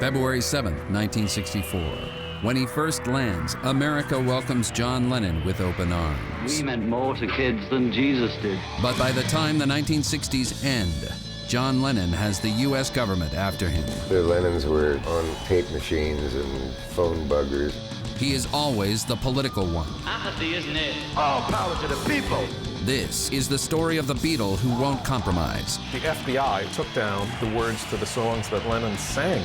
February 7th, 1964. When he first lands, America welcomes John Lennon with open arms. We meant more to kids than Jesus did. But by the time the 1960s end, John Lennon has the U.S. government after him. The Lennons were on tape machines and phone buggers. He is always the political one. Apathy, isn't it? All power to the people. This is the story of the Beatle who won't compromise. The FBI took down the words to the songs that Lennon sang.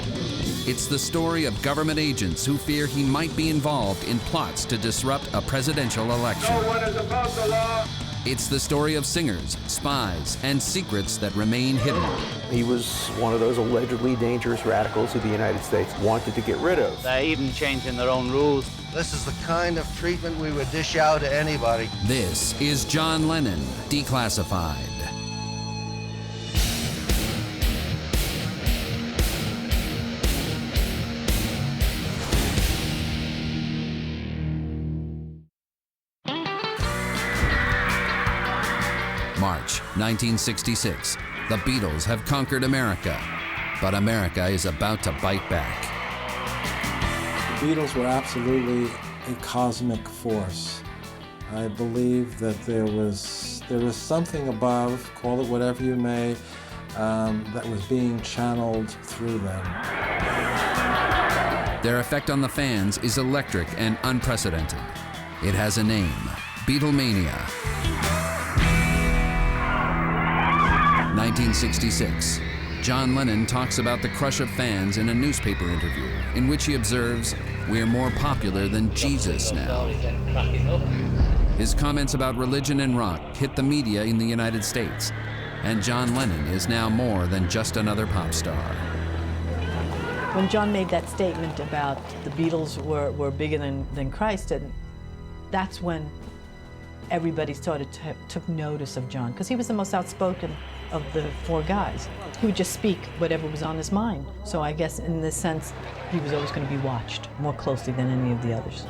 It's the story of government agents who fear he might be involved in plots to disrupt a presidential election. No one is above the law. It's the story of singers, spies, and secrets that remain hidden. He was one of those allegedly dangerous radicals who the United States wanted to get rid of. They're even changing their own rules. This is the kind of treatment we would dish out to anybody. This is John Lennon, Declassified. March 1966. The Beatles have conquered America, but America is about to bite back. The Beatles were absolutely a cosmic force. I believe that there was something above, call it whatever you may, that was being channeled through them. Their effect on the fans is electric and unprecedented. It has a name: Beatlemania. 1966. John Lennon talks about the crush of fans in a newspaper interview, in which he observes, "We're more popular than Jesus now." His comments about religion and rock hit the media in the United States, and John Lennon is now more than just another pop star. When John made that statement about the Beatles were bigger than Christ, and that's when everybody took notice of John, because he was the most outspoken of the four guys. He would just speak whatever was on his mind. So I guess in this sense, he was always going to be watched more closely than any of the others.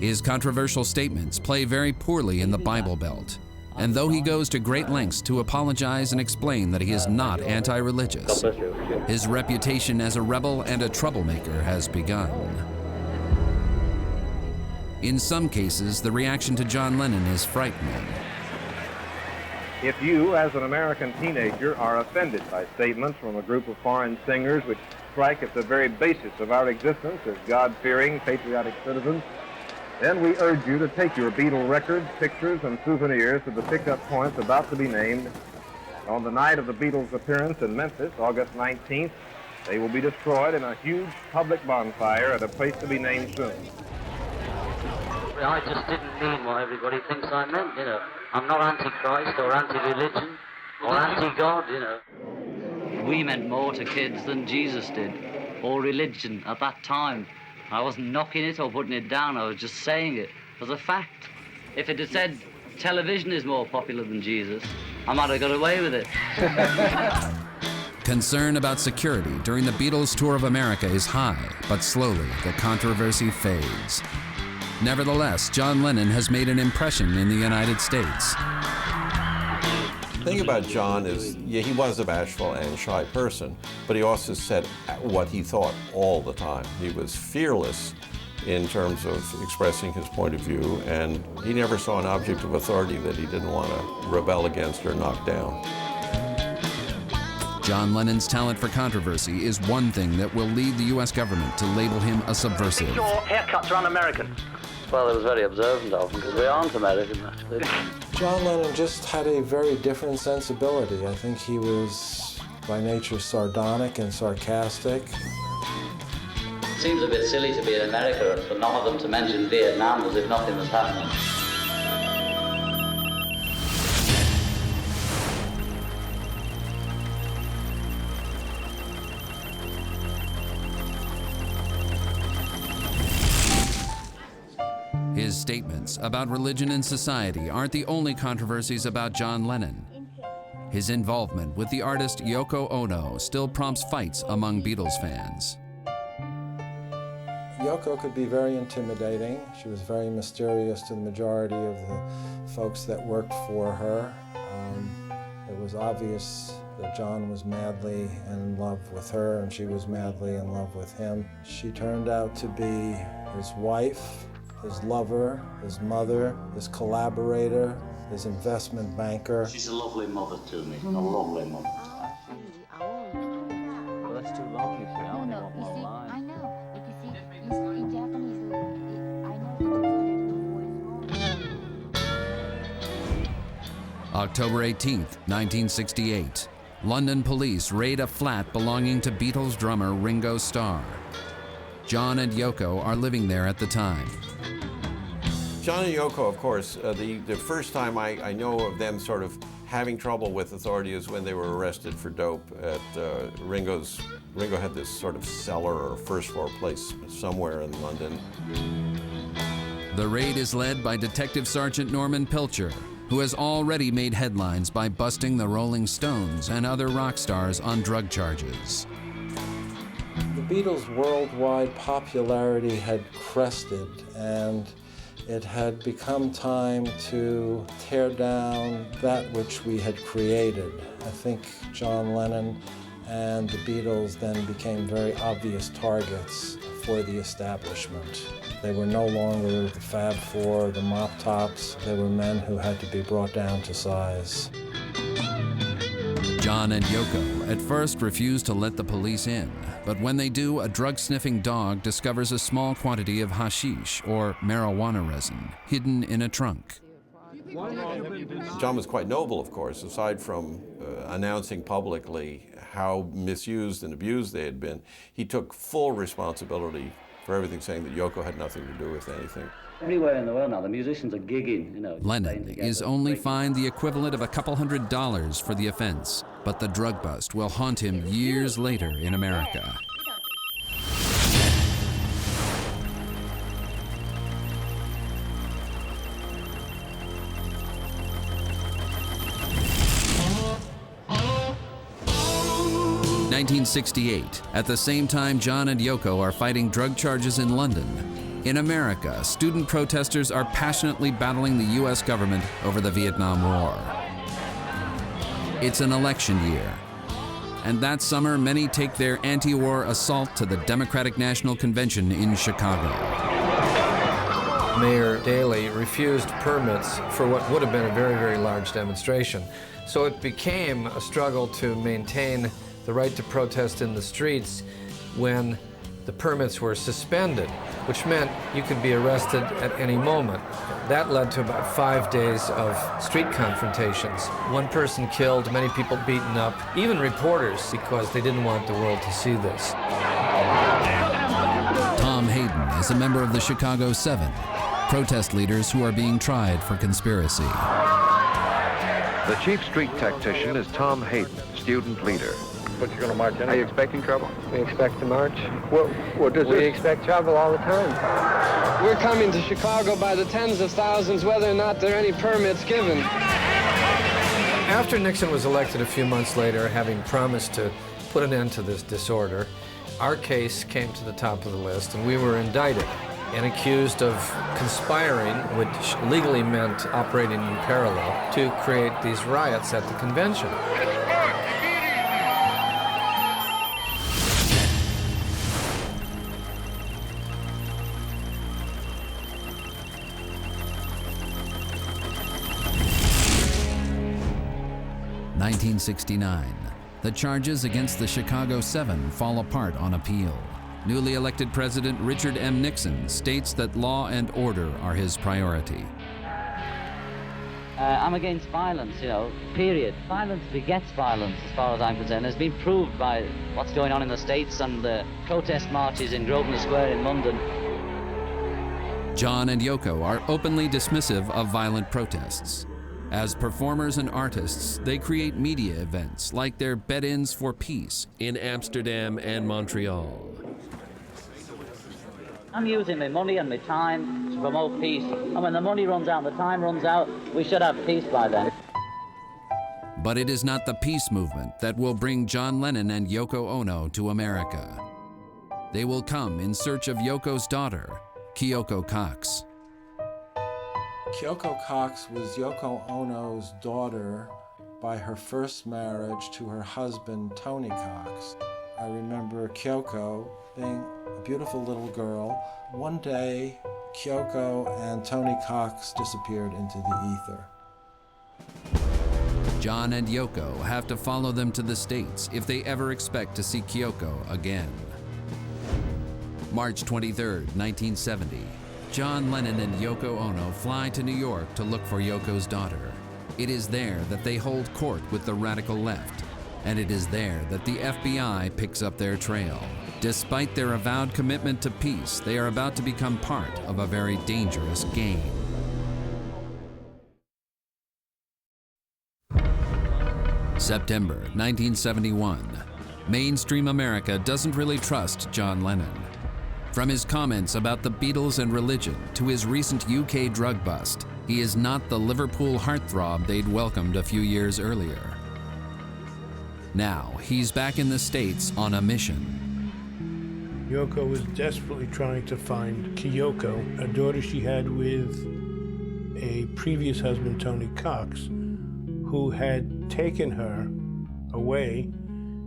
His controversial statements play very poorly in the Bible Belt. And though he goes to great lengths to apologize and explain that he is not anti-religious, his reputation as a rebel and a troublemaker has begun. In some cases, the reaction to John Lennon is frightening. If you, as an American teenager, are offended by statements from a group of foreign singers which strike at the very basis of our existence as God-fearing, patriotic citizens, then we urge you to take your Beatle records, pictures, and souvenirs to the pickup points about to be named. On the night of the Beatles' appearance in Memphis, August 19th, they will be destroyed in a huge public bonfire at a place to be named soon. I just didn't mean what everybody thinks I meant, you know. I'm not anti-Christ or anti-religion or anti-God, you know. We meant more to kids than Jesus did, or religion at that time. I wasn't knocking it or putting it down, I was just saying it as a fact. If it had said television is more popular than Jesus, I might have got away with it. Concern about security during the Beatles' tour of America is high, but slowly the controversy fades. Nevertheless, John Lennon has made an impression in the United States. The thing about John is, yeah, he was a bashful and shy person, but he also said what he thought all the time. He was fearless in terms of expressing his point of view, and he never saw an object of authority that he didn't want to rebel against or knock down. John Lennon's talent for controversy is one thing that will lead the U.S. government to label him a subversive. Your haircuts are un-American. Well, it was very observant of them, because we aren't American, actually. John Lennon just had a very different sensibility. I think he was, by nature, sardonic and sarcastic. It seems a bit silly to be in America and for none of them to mention Vietnam as if nothing was happening. His statements about religion and society aren't the only controversies about John Lennon. His involvement with the artist Yoko Ono still prompts fights among Beatles fans. Yoko could be very intimidating. She was very mysterious to the majority of the folks that worked for her. It was obvious that John was madly in love with her and she was madly in love with him. She turned out to be his wife, his lover, his mother, his collaborator, his investment banker. She's a lovely mother to me, a lovely mother. Well, that's too long, you see. I only want one line. I know. But you see, in Japanese, I know. October 18th, 1968. London police raid a flat belonging to Beatles drummer Ringo Starr. John and Yoko are living there at the time. John and Yoko, of course, the first time I know of them sort of having trouble with authority is when they were arrested for dope at Ringo had this sort of cellar or first floor place somewhere in London. The raid is led by Detective Sergeant Norman Pilcher, who has already made headlines by busting the Rolling Stones and other rock stars on drug charges. The Beatles' worldwide popularity had crested, and it had become time to tear down that which we had created. I think John Lennon and the Beatles then became very obvious targets for the establishment. They were no longer the Fab Four, the Mop Tops. They were men who had to be brought down to size. John and Yoko at first refuse to let the police in, but when they do, a drug-sniffing dog discovers a small quantity of hashish, or marijuana resin, hidden in a trunk. John was quite noble, of course, aside from announcing publicly how misused and abused they had been. He took full responsibility for everything, saying that Yoko had nothing to do with anything. Everywhere in the world now, the musicians are gigging, you know. Lennon is only fined the equivalent of a couple $100 for the offense, but the drug bust will haunt him years later in America. In 1968, at the same time John and Yoko are fighting drug charges in London, in America, student protesters are passionately battling the U.S. government over the Vietnam War. It's an election year, and that summer many take their anti-war assault to the Democratic National Convention in Chicago. Mayor Daley refused permits for what would have been a very, very large demonstration. So it became a struggle to maintain the right to protest in the streets when the permits were suspended, which meant you could be arrested at any moment. That led to about 5 days of street confrontations. One person killed, many people beaten up, even reporters, because they didn't want the world to see this. Tom Hayden is a member of the Chicago 7, protest leaders who are being tried for conspiracy. The chief street tactician is Tom Hayden, student leader. But you're going to march in? Are you expecting trouble? We expect to march. What does We expect trouble all the time. We're coming to Chicago by the tens of thousands, whether or not there are any permits given. After Nixon was elected a few months later, having promised to put an end to this disorder, our case came to the top of the list, and we were indicted and accused of conspiring, which legally meant operating in parallel, to create these riots at the convention. In 1969, the charges against the Chicago 7 fall apart on appeal. Newly elected President Richard M. Nixon states that law and order are his priority. I'm against violence, you know, period. Violence begets violence, as far as I'm concerned. It's been proved by what's going on in the States and the protest marches in Grosvenor Square in London. John and Yoko are openly dismissive of violent protests. As performers and artists, they create media events like their Bed-Ins for Peace in Amsterdam and Montreal. I'm using my money and my time to promote peace. And when the money runs out and the time runs out, we should have peace by then. But it is not the peace movement that will bring John Lennon and Yoko Ono to America. They will come in search of Yoko's daughter, Kyoko Cox. Kyoko Cox was Yoko Ono's daughter by her first marriage to her husband, Tony Cox. I remember Kyoko being a beautiful little girl. One day, Kyoko and Tony Cox disappeared into the ether. John and Yoko have to follow them to the States if they ever expect to see Kyoko again. March 23, 1970. John Lennon and Yoko Ono fly to New York to look for Yoko's daughter. It is there that they hold court with the radical left, and it is there that the FBI picks up their trail. Despite their avowed commitment to peace, they are about to become part of a very dangerous game. September 1971. Mainstream America doesn't really trust John Lennon. From his comments about the Beatles and religion to his recent UK drug bust, he is not the Liverpool heartthrob they'd welcomed a few years earlier. Now, he's back in the States on a mission. Yoko was desperately trying to find Kyoko, a daughter she had with a previous husband, Tony Cox, who had taken her away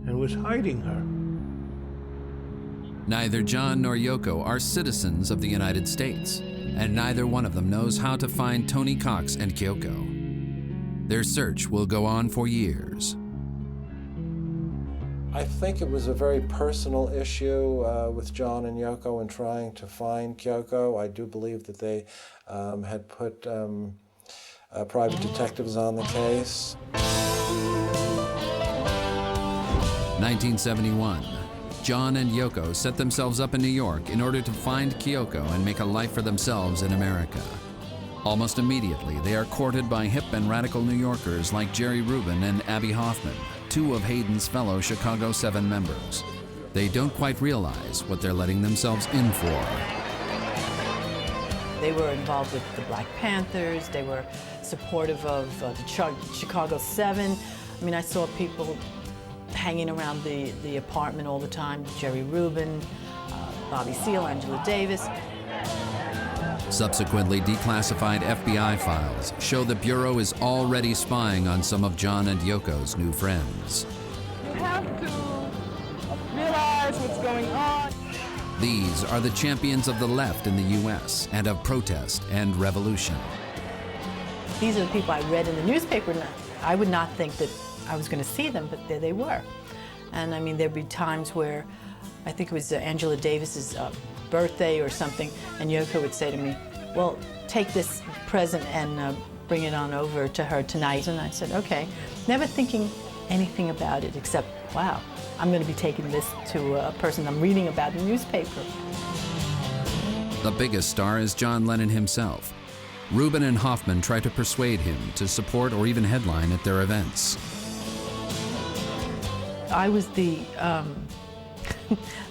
and was hiding her. Neither John nor Yoko are citizens of the United States, and neither one of them knows how to find Tony Cox and Kyoko. Their search will go on for years. I think it was a very personal issue with John and Yoko in trying to find Kyoko. I do believe that they had put private detectives on the case. 1971. John and Yoko set themselves up in New York in order to find Kyoko and make a life for themselves in America. Almost immediately, they are courted by hip and radical New Yorkers like Jerry Rubin and Abby Hoffman, two of Hayden's fellow Chicago 7 members. They don't quite realize what they're letting themselves in for. They were involved with the Black Panthers. They were supportive of the Chicago 7. I mean, I saw people hanging around the apartment all the time. Jerry Rubin, Bobby Seale, Angela Davis. Subsequently declassified FBI files show the Bureau is already spying on some of John and Yoko's new friends. You have to realize what's going on. These are the champions of the left in the U.S. and of protest and revolution. These are the people I read in the newspaper. I would not think that I was going to see them, but there they were. And I mean, there'd be times where, I think it was Angela Davis's birthday or something, and Yoko would say to me, well, take this present and bring it on over to her tonight. And I said, okay, never thinking anything about it except, wow, I'm going to be taking this to a person I'm reading about in the newspaper. The biggest star is John Lennon himself. Rubin and Hoffman try to persuade him to support or even headline at their events. I was the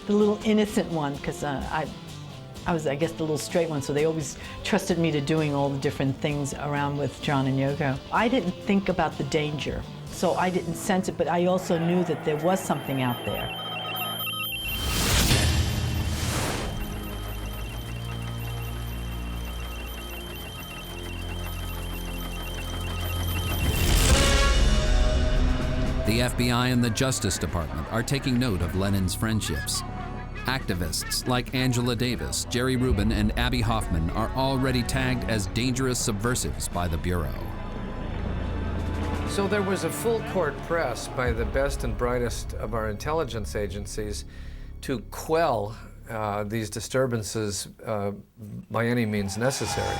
the little innocent one, because I was, I guess, the little straight one, so they always trusted me to doing all the different things around with John and Yoko. I didn't think about the danger, so I didn't sense it, but I also knew that there was something out there. The FBI and the Justice Department are taking note of Lennon's friendships. Activists like Angela Davis, Jerry Rubin, and Abby Hoffman are already tagged as dangerous subversives by the Bureau. So there was a full court press by the best and brightest of our intelligence agencies to quell these disturbances by any means necessary.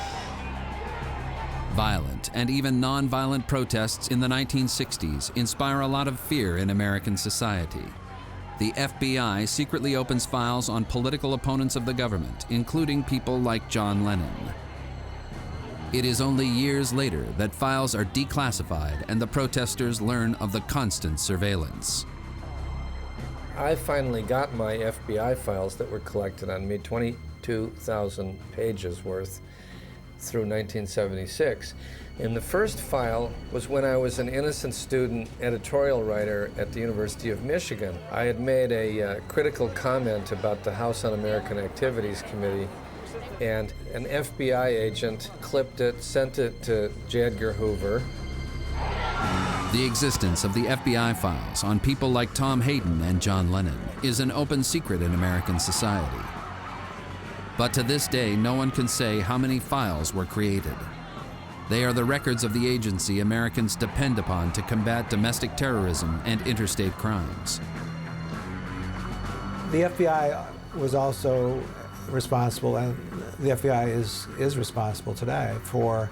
Violent and even non-violent protests in the 1960s inspire a lot of fear in American society. The FBI secretly opens files on political opponents of the government, including people like John Lennon. It is only years later that files are declassified and the protesters learn of the constant surveillance. I finally got my FBI files that were collected on me, 22,000 pages worth, through 1976. And the first file was when I was an innocent student editorial writer at the University of Michigan. I had made a critical comment about the House Un-American Activities Committee, and an FBI agent clipped it, sent it to J. Edgar Hoover. The existence of the FBI files on people like Tom Hayden and John Lennon is an open secret in American society. But to this day, no one can say how many files were created. They are the records of the agency Americans depend upon to combat domestic terrorism and interstate crimes. The FBI was also responsible, and the FBI is responsible today for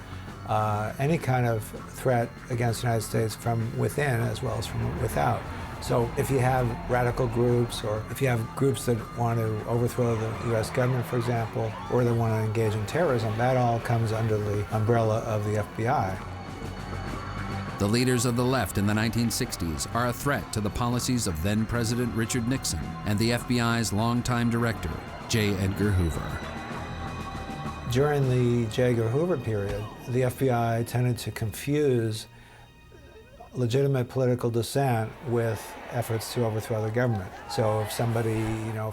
any kind of threat against the United States from within as well as from without. So if you have radical groups, or if you have groups that want to overthrow the U.S. government, for example, or they want to engage in terrorism, that all comes under the umbrella of the FBI. The leaders of the left in the 1960s are a threat to the policies of then-President Richard Nixon and the FBI's longtime director, J. Edgar Hoover. During the J. Edgar Hoover period, the FBI tended to confuse legitimate political dissent with efforts to overthrow the government. So if somebody,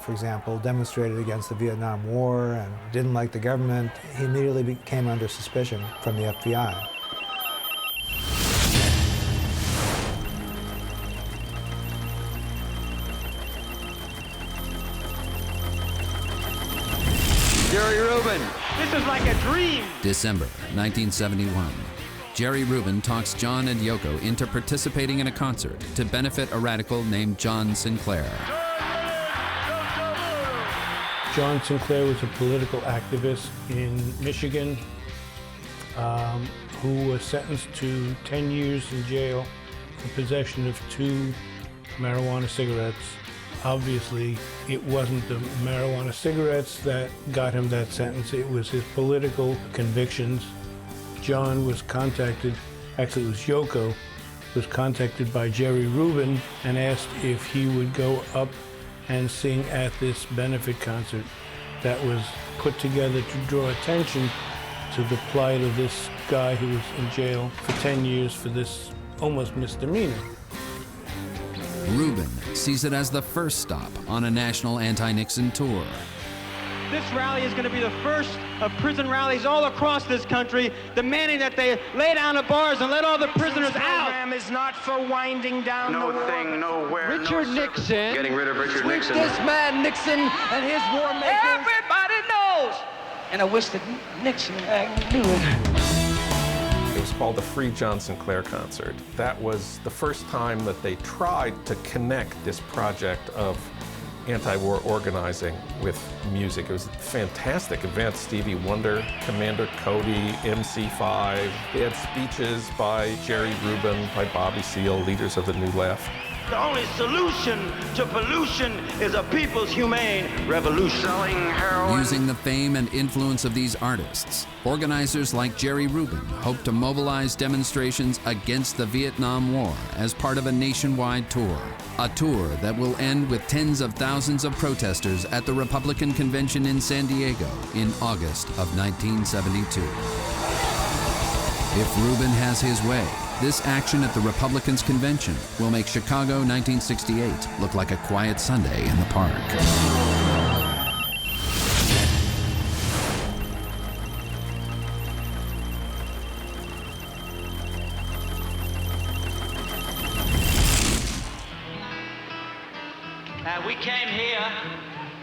for example, demonstrated against the Vietnam War and didn't like the government, he immediately came under suspicion from the FBI. Jerry Rubin. This is like a dream. December 1971. Jerry Rubin talks John and Yoko into participating in a concert to benefit a radical named John Sinclair. John Sinclair was a political activist in Michigan who was sentenced to 10 years in jail for possession of 2 marijuana cigarettes. Obviously, it wasn't the marijuana cigarettes that got him that sentence, it was his political convictions. John was contacted, actually it was Yoko, was contacted by Jerry Rubin and asked if he would go up and sing at this benefit concert that was put together to draw attention to the plight of this guy who was in jail for 10 years for this almost misdemeanor. Rubin sees it as the first stop on a national anti-Nixon tour. This rally is going to be the first of prison rallies all across this country, demanding that they lay down the bars and let all the prisoners out. This program is not for winding down No the thing, nowhere. Richard Nixon. Getting rid of Richard Nixon. This man Nixon and his war makers. Everybody knows. And I wish that Nixon knew it. It was called the Free John Sinclair Concert. That was the first time that they tried to connect this project of anti-war organizing with music. It was a fantastic event. Stevie Wonder, Commander Cody, MC5. They had speeches by Jerry Rubin, by Bobby Seale, leaders of the New Left. The only solution to pollution is a people's humane revolution. Selling heroin. Using the fame and influence of these artists, organizers like Jerry Rubin hope to mobilize demonstrations against the Vietnam War as part of a nationwide tour. A tour that will end with tens of thousands of protesters at the Republican Convention in San Diego in August of 1972. If Rubin has his way, this action at the Republicans' convention will make Chicago 1968 look like a quiet Sunday in the park. We came here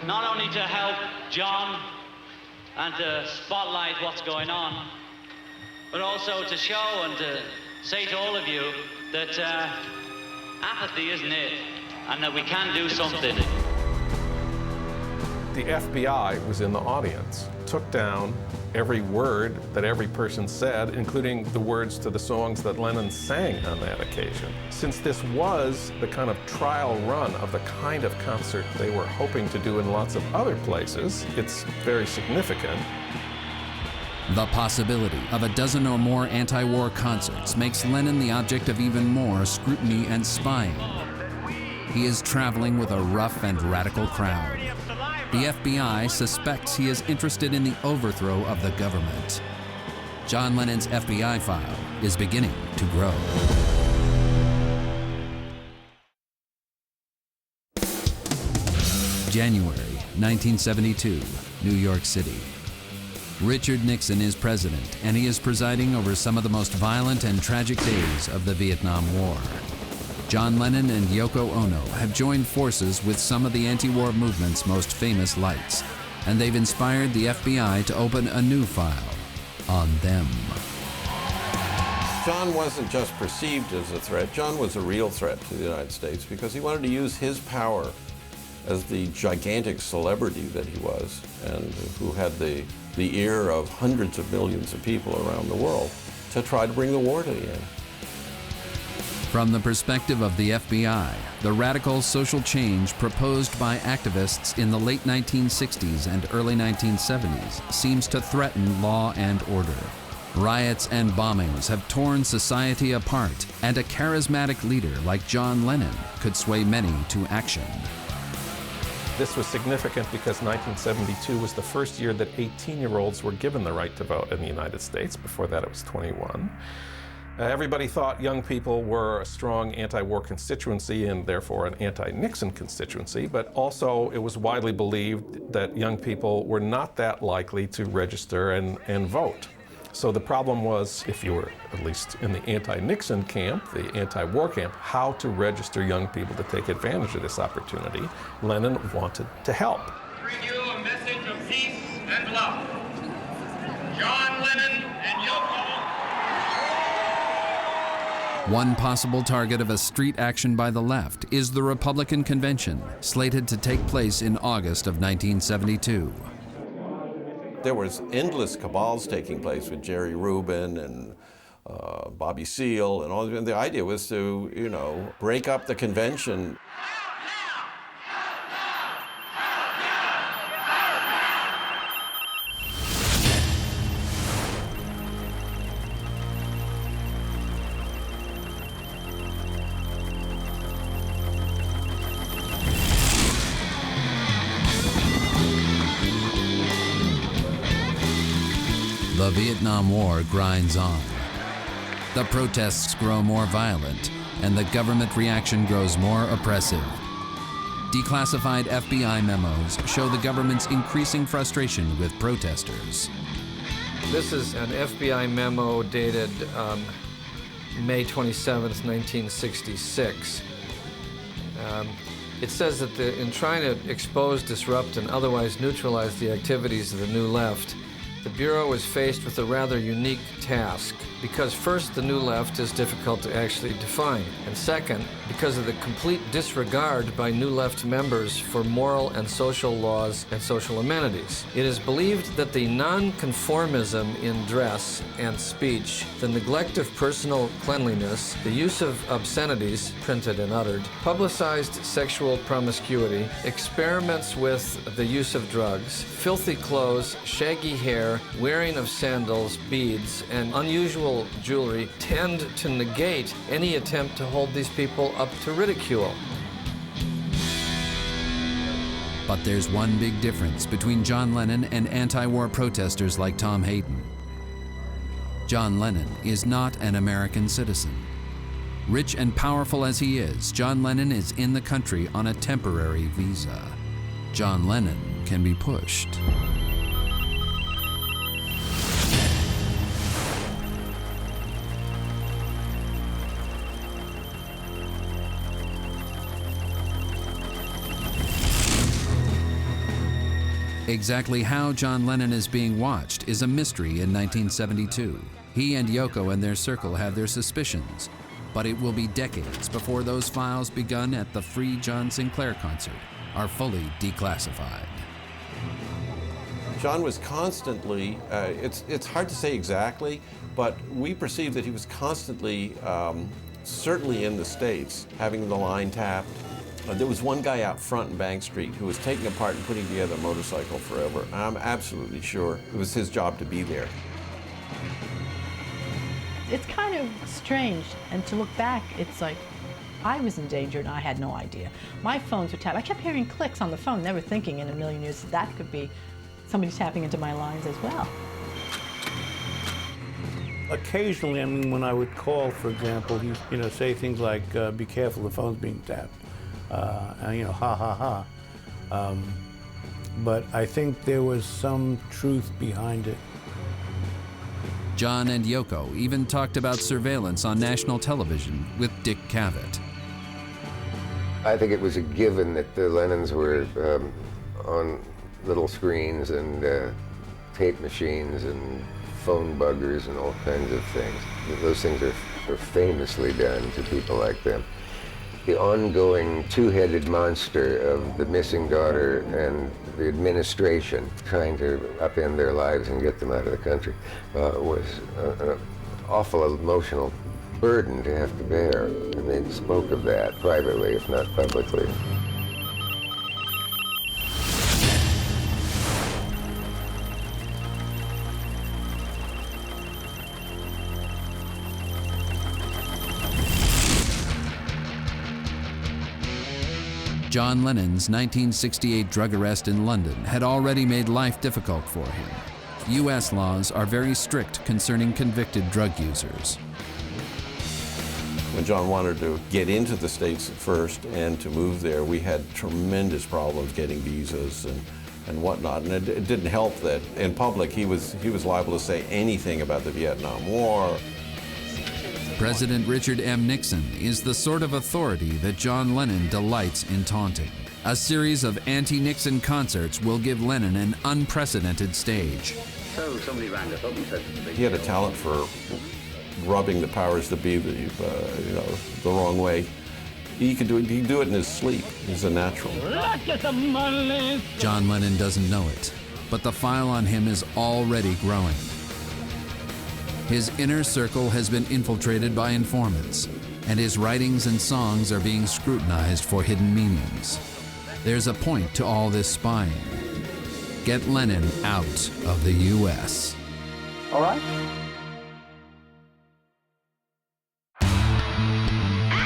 not only to help John and to spotlight what's going on, but also to show and to say to all of you that apathy isn't it, and that we can do something. The FBI was in the audience, took down every word that every person said, including the words to the songs that Lennon sang on that occasion. Since this was the kind of trial run of the kind of concert they were hoping to do in lots of other places, it's very significant. The possibility of a dozen or more anti-war concerts makes Lennon the object of even more scrutiny and spying. He is traveling with a rough and radical crowd. The FBI suspects he is interested in the overthrow of the government. John Lennon's FBI file is beginning to grow. January 1972, New York City. Richard Nixon is president, and he is presiding over some of the most violent and tragic days of the Vietnam War. John Lennon and Yoko Ono have joined forces with some of the anti-war movement's most famous lights, and they've inspired the FBI to open a new file on them. John wasn't just perceived as a threat. John was a real threat to the United States because he wanted to use his power as the gigantic celebrity that he was, and who had the ear of hundreds of millions of people around the world, to try to bring the war to the end. From the perspective of the FBI, the radical social change proposed by activists in the late 1960s and early 1970s seems to threaten law and order. Riots and bombings have torn society apart, and a charismatic leader like John Lennon could sway many to action. This was significant because 1972 was the first year that 18-year-olds were given the right to vote in the United States. Before that, it was 21. Everybody thought young people were a strong anti-war constituency and therefore an anti-Nixon constituency, but also it was widely believed that young people were not that likely to register and vote. So the problem was, if you were at least in the anti-Nixon camp, the anti-war camp, how to register young people to take advantage of this opportunity. Lennon wanted to help. Bring you a message of peace and love. John Lennon and Yoko. One possible target of a street action by the left is the Republican convention, slated to take place in August of 1972. There was endless cabals taking place with Jerry Rubin and Bobby Seale and all. And the idea was to, break up the convention. The Vietnam War grinds on. The protests grow more violent, and the government reaction grows more oppressive. Declassified FBI memos show the government's increasing frustration with protesters. This is an FBI memo dated May 27th, 1966. It says that in trying to expose, disrupt, and otherwise neutralize the activities of the New Left, the Bureau is faced with a rather unique task, because first, the New Left is difficult to actually define, and second, because of the complete disregard by New Left members for moral and social laws and social amenities. It is believed that the non-conformism in dress and speech, the neglect of personal cleanliness, the use of obscenities, printed and uttered, publicized sexual promiscuity, experiments with the use of drugs, filthy clothes, shaggy hair, wearing of sandals, beads, and unusual jewelry tend to negate any attempt to hold these people up to ridicule. But there's one big difference between John Lennon and anti-war protesters like Tom Hayden. John Lennon is not an American citizen. Rich and powerful as he is, John Lennon is in the country on a temporary visa. John Lennon can be pushed. Exactly how John Lennon is being watched is a mystery in 1972. He and Yoko and their circle have their suspicions, but it will be decades before those files begun at the free John Sinclair concert are fully declassified. John was constantly, it's hard to say exactly, but we perceive that he was constantly, certainly in the States, having the line tapped. There was one guy out front in Bank Street who was taking apart and putting together a motorcycle forever. I'm absolutely sure it was his job to be there. It's kind of strange, and to look back, it's like I was in danger and I had no idea. My phones were tapped. I kept hearing clicks on the phone, never thinking in a million years that could be somebody tapping into my lines as well. Occasionally, I mean, when I would call, for example, he'd say things like, be careful, the phone's being tapped. Ha, ha, ha. but I think there was some truth behind it. John and Yoko even talked about surveillance on national television with Dick Cavett. I think it was a given that the Lennons were on little screens and tape machines and phone buggers and all kinds of things. Those things are famously done to people like them. The ongoing two-headed monster of the missing daughter and the administration trying to upend their lives and get them out of the country was an awful emotional burden to have to bear. And they spoke of that privately, if not publicly. John Lennon's 1968 drug arrest in London had already made life difficult for him. U.S. laws are very strict concerning convicted drug users. When John wanted to get into the States first and to move there, we had tremendous problems getting visas and whatnot. And it didn't help that in public he was liable to say anything about the Vietnam War. President Richard M. Nixon is the sort of authority that John Lennon delights in taunting. A series of anti-Nixon concerts will give Lennon an unprecedented stage. So somebody rang us up and said... He had a talent for rubbing the powers that be the wrong way. He could do it in his sleep. He's a natural. John Lennon doesn't know it, but the file on him is already growing. His inner circle has been infiltrated by informants, and his writings and songs are being scrutinized for hidden meanings. There's a point to all this spying. Get Lennon out of the U.S. All right.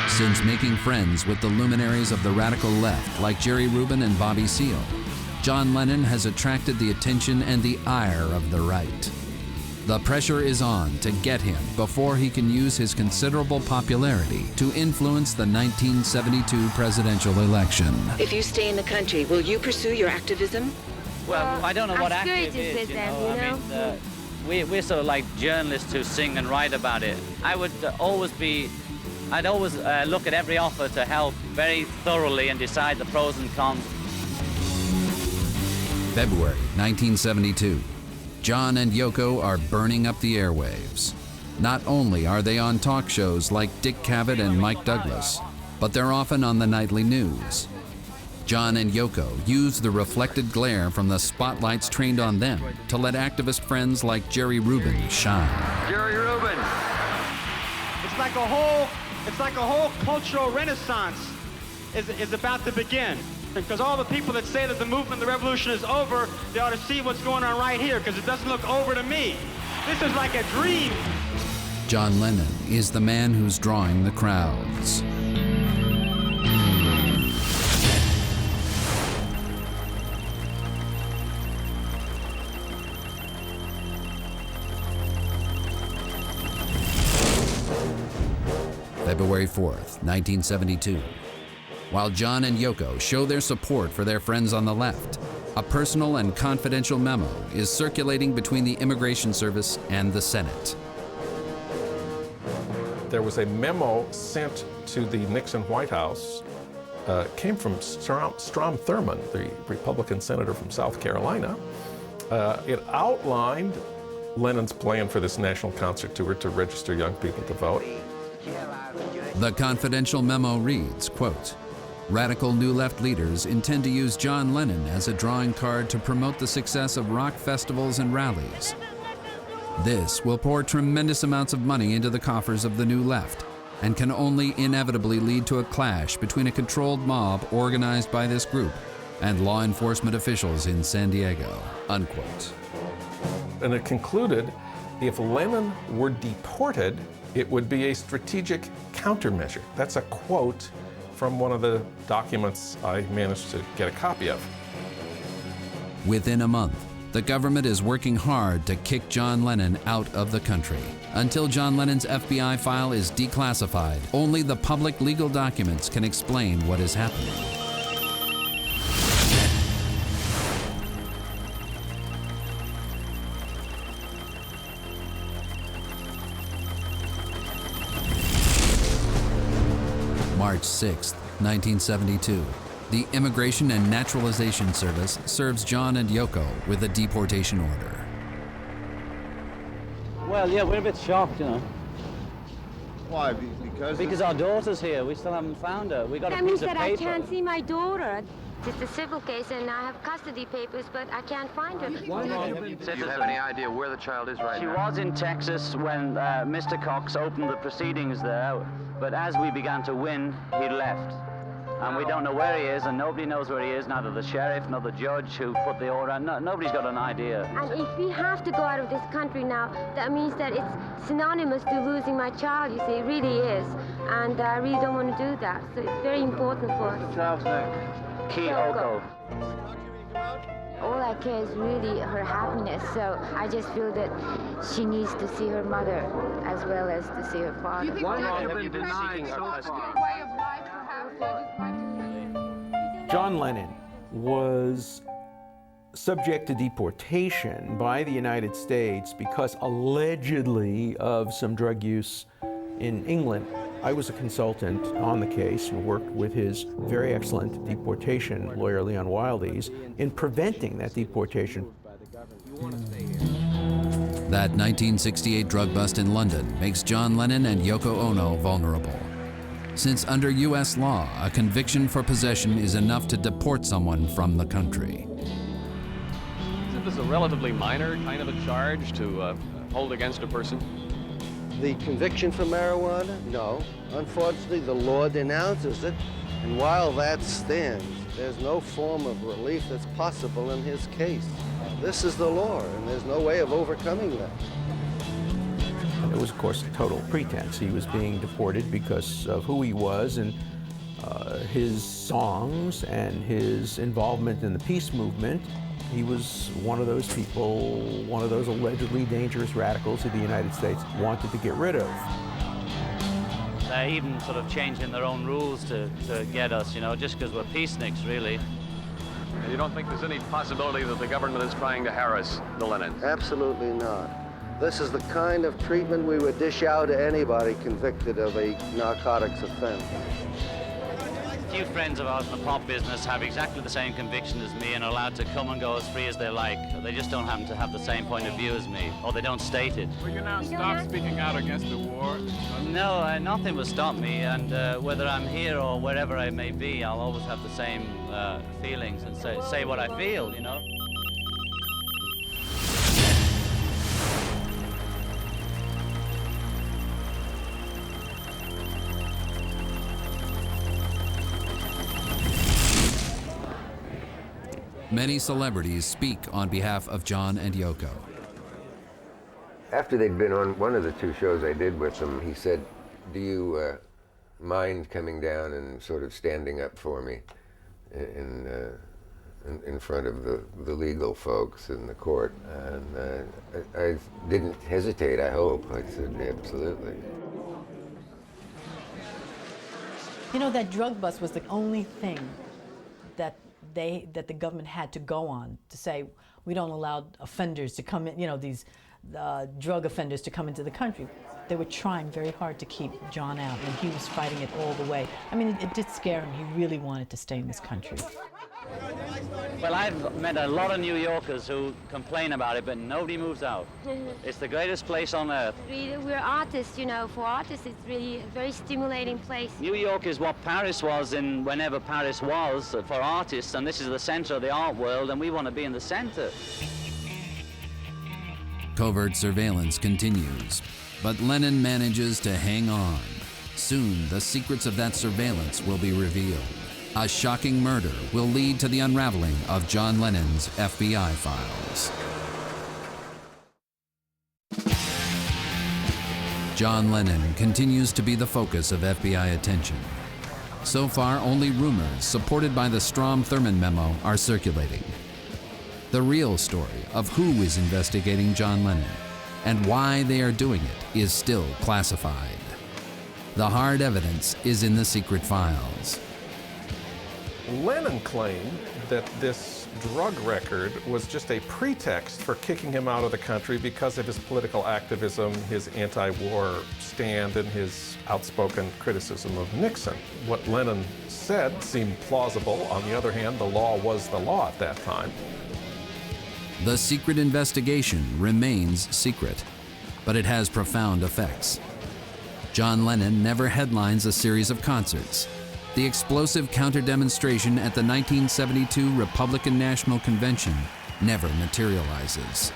Since making friends with the luminaries of the radical left like Jerry Rubin and Bobby Seale, John Lennon has attracted the attention and the ire of the right. The pressure is on to get him before he can use his considerable popularity to influence the 1972 presidential election. If you stay in the country, will you pursue your activism? Well, I don't know what active is, you know. I mean, we're sort of like journalists who sing and write about it. I'd always look at every offer to help very thoroughly and decide the pros and cons. February 1972. John and Yoko are burning up the airwaves. Not only are they on talk shows like Dick Cavett and Mike Douglas, but they're often on the nightly news. John and Yoko use the reflected glare from the spotlights trained on them to let activist friends like Jerry Rubin shine. Jerry Rubin. It's like a whole cultural renaissance is about to begin. Because all the people that say that the movement, the revolution is over, they ought to see what's going on right here, because it doesn't look over to me. This is like a dream. John Lennon is the man who's drawing the crowds. February 4th, 1972. While John and Yoko show their support for their friends on the left, a personal and confidential memo is circulating between the Immigration Service and the Senate. There was a memo sent to the Nixon White House, came from Strom Thurmond, the Republican senator from South Carolina. It outlined Lennon's plan for this national concert tour to register young people to vote. The confidential memo reads, quote, "Radical New Left leaders intend to use John Lennon as a drawing card to promote the success of rock festivals and rallies. This will pour tremendous amounts of money into the coffers of the New Left and can only inevitably lead to a clash between a controlled mob organized by this group and law enforcement officials in San Diego," unquote. And it concluded, if Lennon were deported, it would be a strategic countermeasure. That's a quote from one of the documents I managed to get a copy of. Within a month, the government is working hard to kick John Lennon out of the country. Until John Lennon's FBI file is declassified, only the public legal documents can explain what is happening. March 6, 1972, the Immigration and Naturalization Service serves John and Yoko with a deportation order. Well, yeah, we're a bit shocked, you know. Why? Because our daughter's here. We still haven't found her. We got That a piece means of that paper. I can't see my daughter. It's a civil case and I have custody papers, but I can't find her. Do you have any idea where the child is right She now? was in Texas when Mr. Cox opened the proceedings there, but as we began to win, he left. And we don't know where he is, and nobody knows where he is, neither the sheriff nor the judge who put the order on. No, nobody's got an idea. And if we have to go out of this country now, that means that it's synonymous to losing my child, you see, it really is. And I really don't want to do that, so it's very important for us. What's the child's name? Kyoko. All I care is really her happiness, so I just feel that she needs to see her mother as well as to see her father. Why have you been seeking her custody? John Lennon was subject to deportation by the United States because allegedly of some drug use in England. I was a consultant on the case and worked with his very excellent deportation lawyer, Leon Wildey's, in preventing that deportation. That 1968 drug bust in London makes John Lennon and Yoko Ono vulnerable. Since under U.S. law, a conviction for possession is enough to deport someone from the country. Isn't this a relatively minor kind of a charge to hold against a person? The conviction for marijuana? No. Unfortunately, the law denounces it, and while that stands, there's no form of relief that's possible in his case. This is the law, and there's no way of overcoming that. It was, of course, a total pretense. He was being deported because of who he was and his songs and his involvement in the peace movement. He was one of those people, one of those allegedly dangerous radicals who the United States wanted to get rid of. They're even sort of changing their own rules to get us, you know, just because we're peaceniks, really. And you don't think there's any possibility that the government is trying to harass the Lennons? Absolutely not. This is the kind of treatment we would dish out to anybody convicted of a narcotics offense. A few friends of ours in the pop business have exactly the same conviction as me and are allowed to come and go as free as they like. They just don't happen to have the same point of view as me, or they don't state it. Will you now stop speaking out against the war? No, nothing will stop me, and whether I'm here or wherever I may be, I'll always have the same feelings and say what I feel, you know? Many celebrities speak on behalf of John and Yoko. After they'd been on one of the two shows I did with them, he said, "Do you mind coming down and sort of standing up for me in front of the legal folks in the court?" And I didn't hesitate, I hope. I said, absolutely. You know, that drug bust was the only thing that the government had to go on to say, we don't allow offenders to come in, you know, these drug offenders to come into the country. They were trying very hard to keep John out, and he was fighting it all the way. I mean, it did scare him. He really wanted to stay in this country. Well, I've met a lot of New Yorkers who complain about it, but nobody moves out. It's the greatest place on earth. Really, we're artists, you know. For artists, it's really a very stimulating place. New York is what Paris was in whenever Paris was for artists, and this is the center of the art world, and we want to be in the center. Covert surveillance continues, but Lennon manages to hang on. Soon, the secrets of that surveillance will be revealed. A shocking murder will lead to the unraveling of John Lennon's FBI files. John Lennon continues to be the focus of FBI attention. So far, only rumors supported by the Strom-Thurmond memo are circulating. The real story of who is investigating John Lennon and why they are doing it is still classified. The hard evidence is in the secret files. Lennon claimed that this drug record was just a pretext for kicking him out of the country because of his political activism, his anti-war stand, and his outspoken criticism of Nixon. What Lennon said seemed plausible. On the other hand, the law was the law at that time. The secret investigation remains secret, but it has profound effects. John Lennon never headlines a series of concerts. The explosive counter-demonstration at the 1972 Republican National Convention never materializes.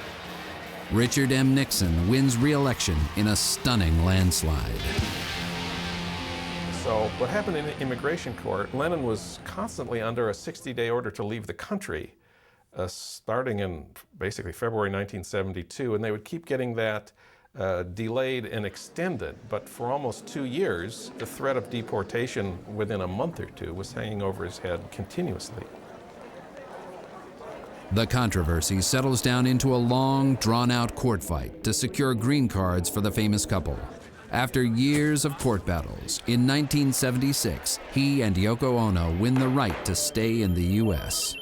Richard M. Nixon wins re-election in a stunning landslide. So what happened in the immigration court, Lennon was constantly under a 60-day order to leave the country, starting in basically February 1972, and they would keep getting that delayed and extended, but for almost 2 years, the threat of deportation within a month or two was hanging over his head continuously. The controversy settles down into a long, drawn-out court fight to secure green cards for the famous couple. After years of court battles, in 1976, he and Yoko Ono win the right to stay in the U.S.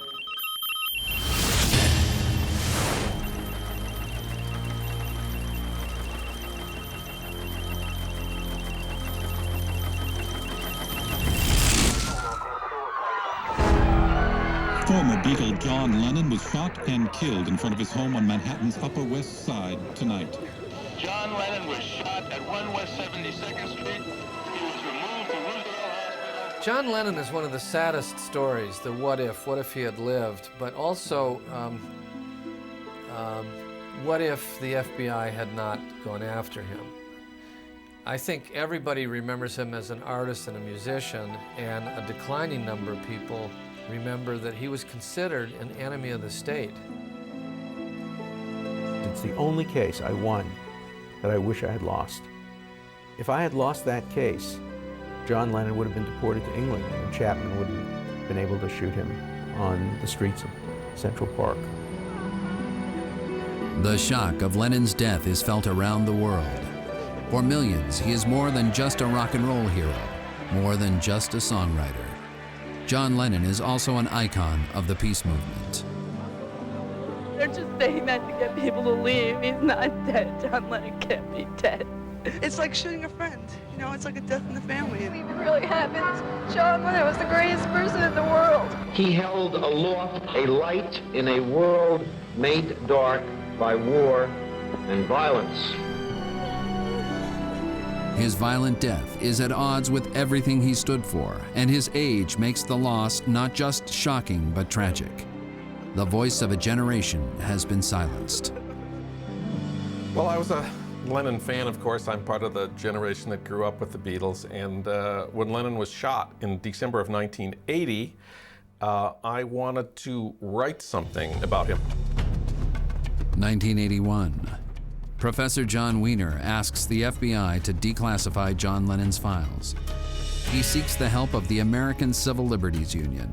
Former Beatle John Lennon was shot and killed in front of his home on Manhattan's Upper West Side tonight. John Lennon was shot at 1 West 72nd Street. He was removed to Roosevelt Hospital. John Lennon is one of the saddest stories, the what if he had lived, but also what if the FBI had not gone after him. I think everybody remembers him as an artist and a musician, and a declining number of people remember that he was considered an enemy of the state. It's the only case I won that I wish I had lost. If I had lost that case, John Lennon would have been deported to England, and Chapman would have been able to shoot him on the streets of Central Park. The shock of Lennon's death is felt around the world. For millions, he is more than just a rock and roll hero, more than just a songwriter. John Lennon is also an icon of the peace movement. They're just saying that to get people to leave. He's not dead. John Lennon can't be dead. It's like shooting a friend. You know, it's like a death in the family. If it really happened, John Lennon was the greatest person in the world. He held aloft a light in a world made dark by war and violence. His violent death is at odds with everything he stood for, and his age makes the loss not just shocking but tragic. The voice of a generation has been silenced. Well, I was a Lennon fan, of course. I'm part of the generation that grew up with the Beatles, and when Lennon was shot in December of 1980, I wanted to write something about him. 1981. Professor John Wiener asks the FBI to declassify John Lennon's files. He seeks the help of the American Civil Liberties Union.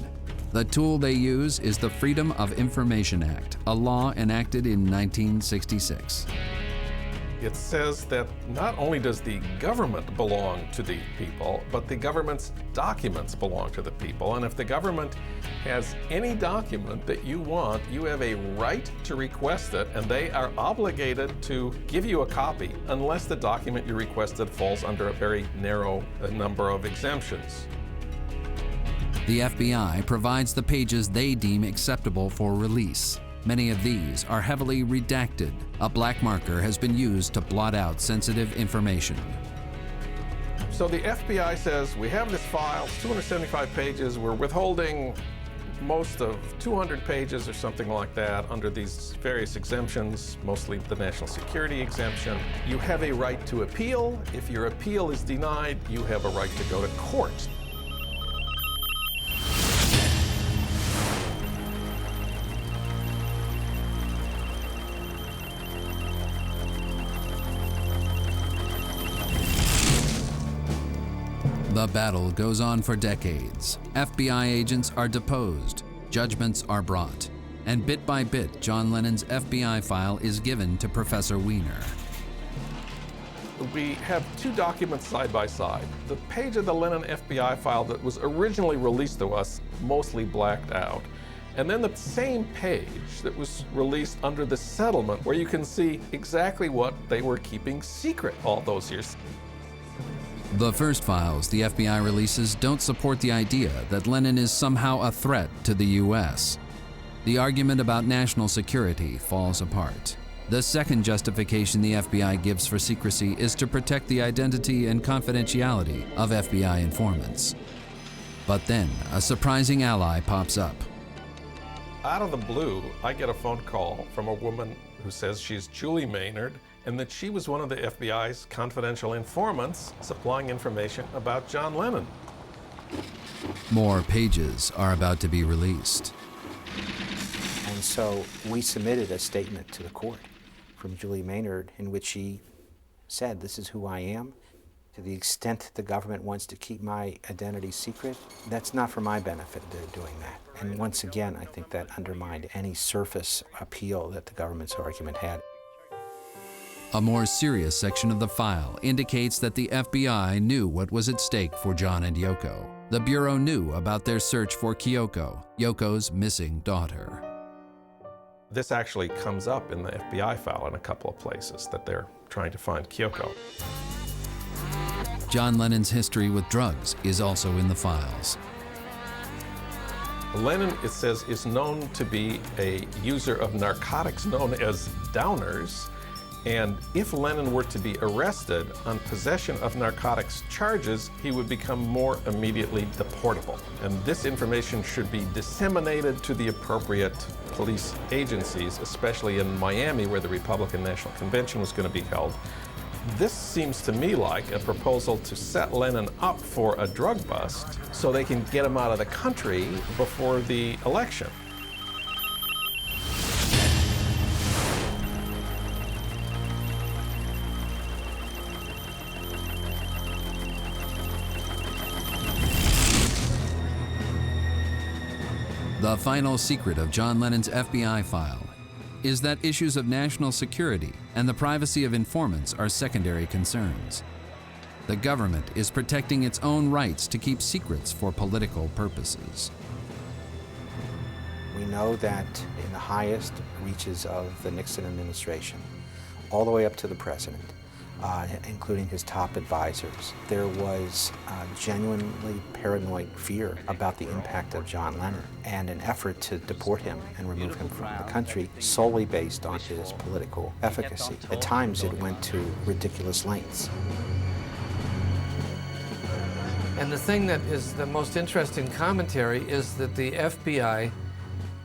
The tool they use is the Freedom of Information Act, a law enacted in 1966. It says that not only does the government belong to the people, but the government's documents belong to the people. And if the government has any document that you want, you have a right to request it, and they are obligated to give you a copy unless the document you requested falls under a very narrow number of exemptions. The FBI provides the pages they deem acceptable for release. Many of these are heavily redacted. A black marker has been used to blot out sensitive information. So the FBI says, we have this file, 275 pages, we're withholding most of 200 pages or something like that under these various exemptions, mostly the national security exemption. You have a right to appeal. If your appeal is denied, you have a right to go to court. The battle goes on for decades. FBI agents are deposed, judgments are brought, and bit by bit, John Lennon's FBI file is given to Professor Wiener. we have two documents side by side. The page of the Lennon FBI file that was originally released to us, mostly blacked out. And then the same page that was released under the settlement, where you can see exactly what they were keeping secret all those years. The first files the FBI releases don't support the idea that Lennon is somehow a threat to the U.S. The argument about national security falls apart. The second justification the FBI gives for secrecy is to protect the identity and confidentiality of FBI informants. But then, a surprising ally pops up. Out of the blue, I get a phone call from a woman who says she's Julie Maynard and that she was one of the FBI's confidential informants supplying information about John Lennon. More pages are about to be released. And so we submitted a statement to the court from Julie Maynard in which she said, "This is who I am. To the extent the government wants to keep my identity secret, that's not for my benefit they're doing that." And once again, I think that undermined any surface appeal that the government's argument had. A more serious section of the file indicates that the FBI knew what was at stake for John and Yoko. The Bureau knew about their search for Kyoko, Yoko's missing daughter. This actually comes up in the FBI file in a couple of places, that they're trying to find Kyoko. John Lennon's history with drugs is also in the files. Lennon, it says, is known to be a user of narcotics known as downers, and if Lennon were to be arrested on possession of narcotics charges, he would become more immediately deportable. And this information should be disseminated to the appropriate police agencies, especially in Miami, where the Republican National Convention was going to be held. This seems to me like a proposal to set Lennon up for a drug bust so they can get him out of the country before the election. The final secret of John Lennon's FBI file is that issues of national security and the privacy of informants are secondary concerns. The government is protecting its own rights to keep secrets for political purposes. We know that in the highest reaches of the Nixon administration, all the way up to the president, including his top advisors, there was genuinely paranoid fear about the impact of John Lennon and an effort to deport him and remove him from the country solely based on his political efficacy. At times it went to ridiculous lengths. And the thing that is the most interesting commentary is that the FBI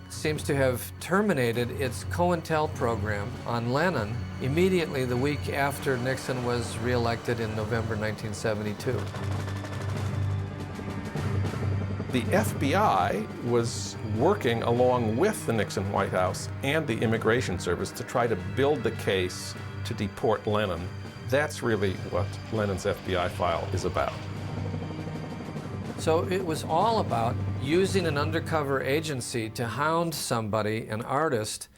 seems to have terminated its COINTEL program on Lennon immediately the week after Nixon was reelected in November 1972. The FBI was working along with the Nixon White House and the Immigration Service to try to build the case to deport Lennon. That's really what Lennon's FBI file is about. So it was all about using an undercover agency to hound somebody, an artist,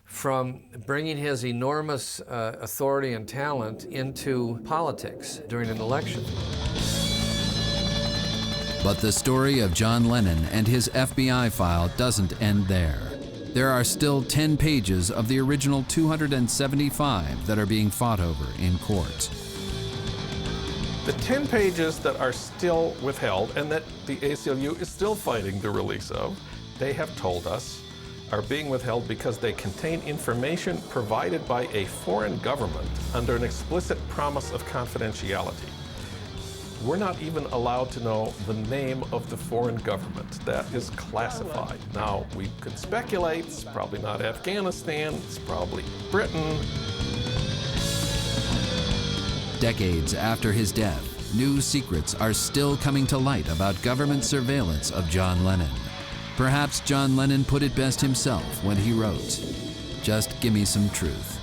from bringing his enormous authority and talent into politics during an election. But the story of John Lennon and his FBI file doesn't end there. There are still 10 pages of the original 275 that are being fought over in court. The 10 pages that are still withheld and that the ACLU is still fighting the release of, they have told us, are being withheld because they contain information provided by a foreign government under an explicit promise of confidentiality. We're not even allowed to know the name of the foreign government. That is classified. Now, we could speculate, it's probably not Afghanistan, it's probably Britain. Decades after his death, new secrets are still coming to light about government surveillance of John Lennon. Perhaps John Lennon put it best himself when he wrote, "Just give me some truth."